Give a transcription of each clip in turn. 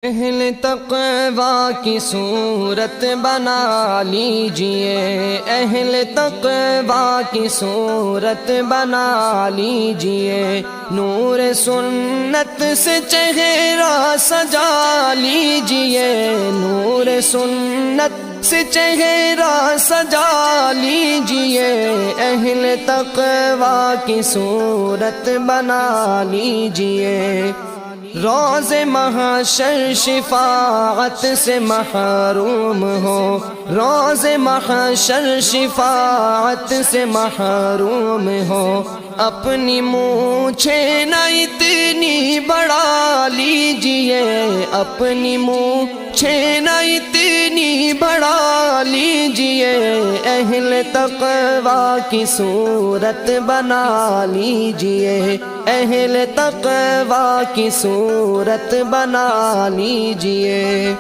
اہل تقوی کی صورت بنا لیجئے، اہل تقوی کی صورت بنا لیجئے، نور سنت سے چہرہ سجا لیجئے، نور سنت سے چہرہ سجا لیجئے، اہل تقوی کی صورت بنا لیجئے، روز محشر شفاعت سے محروم ہو، روز محشر شفاعت سے محروم ہو، اپنی مونچھیں نہ اتنی بڑھا لیجئے، اپنی مونچھیں نہ اتنی بڑھا لیجئے، اہل تقوی کی صورت بنا لیجئے، اہل تقوی کی صورت بنا لیجئے،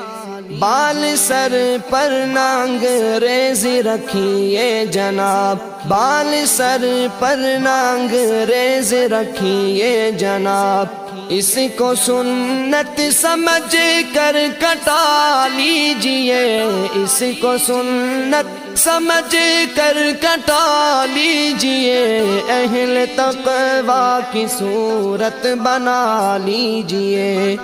بال سر پر نانگریزی رکھیے جناب، بال سر پر نانگریزی رکھیے جناب، اس کو سنت سمجھ کر کٹا لیجئے، اس کو سنت سمجھ کر کٹا لیجئے، اہل تقوی کی صورت بنا لیجئے،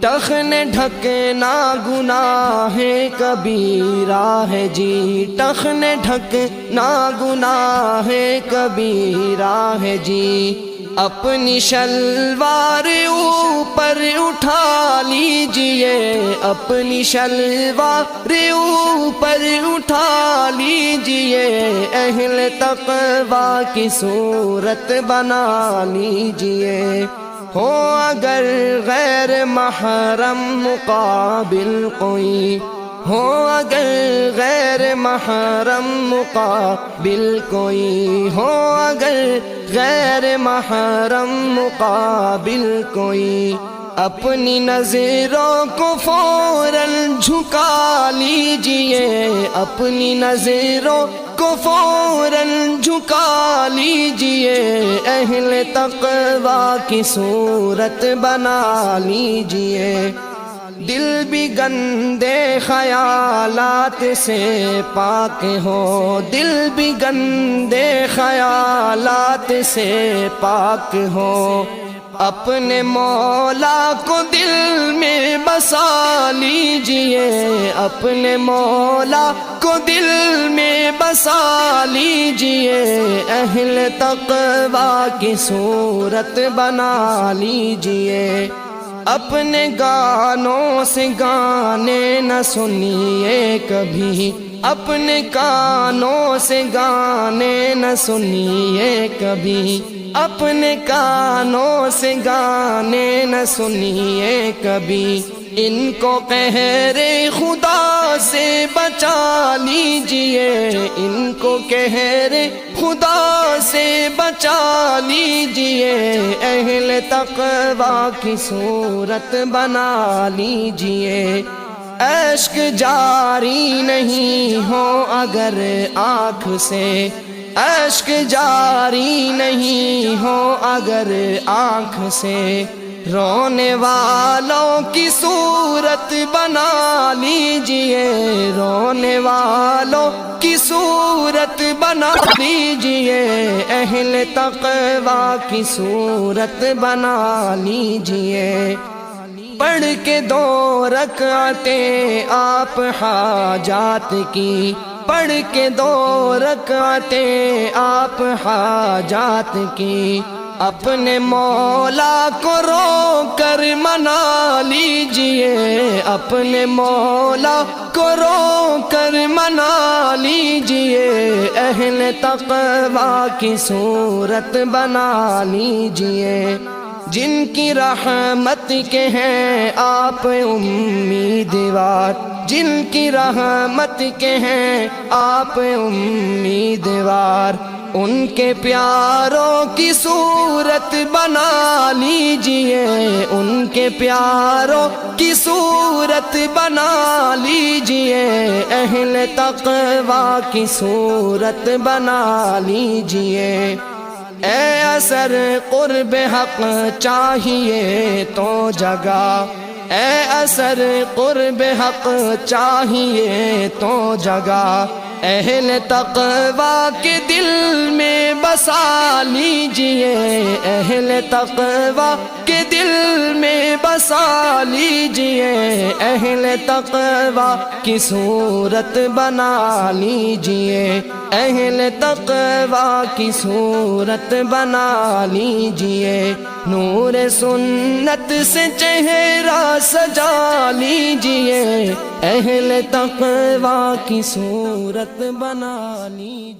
ٹخن ڈھکنا گناہ کبیرہ ہے جی، ٹخن ڈھکنا گناہ کبیرہ ہے جی، اپنی شلوار اوپر اٹھا لیجئے، اپنی شلوار اوپر اٹھا لیجئے، اہل تقوی کی صورت بنا لیجئے، ہو اگر غیر محرم مقابل کوئی، ہو اگر غیر محرم مقابل کوئی، ہو اگر غیر محرم مقابل کوئی، اپنی نظروں کو فوراً جھکا لیجئے، اپنی نظروں کو فوراً جھکا لیجئے، اہل تقوی کی صورت بنا لیجئے، دل بھی گندے خیالات سے پاک ہو، دل بھی گندے خیالات سے پاک ہو، اپنے مولا کو دل میں بسا لیجئے، اپنے مولا کو دل میں بسا لیجئے، اہل تقوی کی صورت بنا لیجئے، اپنے گانوں سے گانے نہ سنیے کبھی، اپنے کانوں سے گانے نہ سنیے کبھی، اپنے کانوں سے گانے نہ سنیے کبھی، ان کو قہر خدا سے بچا لیجئے، ان کو قہر خدا سے بچا لیجئے، اہل تقوی کی صورت بنا لیجئے، اشک جاری نہیں ہو اگر آنکھ سے، اشک جاری نہیں ہو اگر آنکھ سے، رونے والوں کی صورت بنا لیجئے، رونے والوں کی صورت بنا لیجئے، اہل تقوی کی صورت بنا لیجئے، پڑھ کے 2 رکعتیں آپ حاجات کی، پڑھ کے 2 رکعتیں آپ حاجات کی، اپنے مولا کو رو کر منا لیجئے، اپنے مولا کو رو کر منا لیجئے، اہل تقوی کی صورت بنا لیجئے، جن کی رحمت کے ہیں آپ امیدوار، جن کی رحمت کے ہیں آپ امیدوار، ان کے پیاروں کی صورت بنا لیجئے، ان کے پیاروں کی صورت بنا لیجئے، اہل تقوی کی صورت بنا لیجئے، اے اثر قرب حق چاہیے تو جگہ، اے اثر قرب حق چاہیے تو جگہ اہل تقوی کے دل میں بسا لیجئے، اہل تقوی کے دل میں بسا لیجئے، اہل تقوی کی صورت بنا لیجئے، اہل تقوی کی صورت بنا لیجئے، نور سنت سے چہرہ سجا لیجئے، اہل تقوی کی صورت بنا لیجئے۔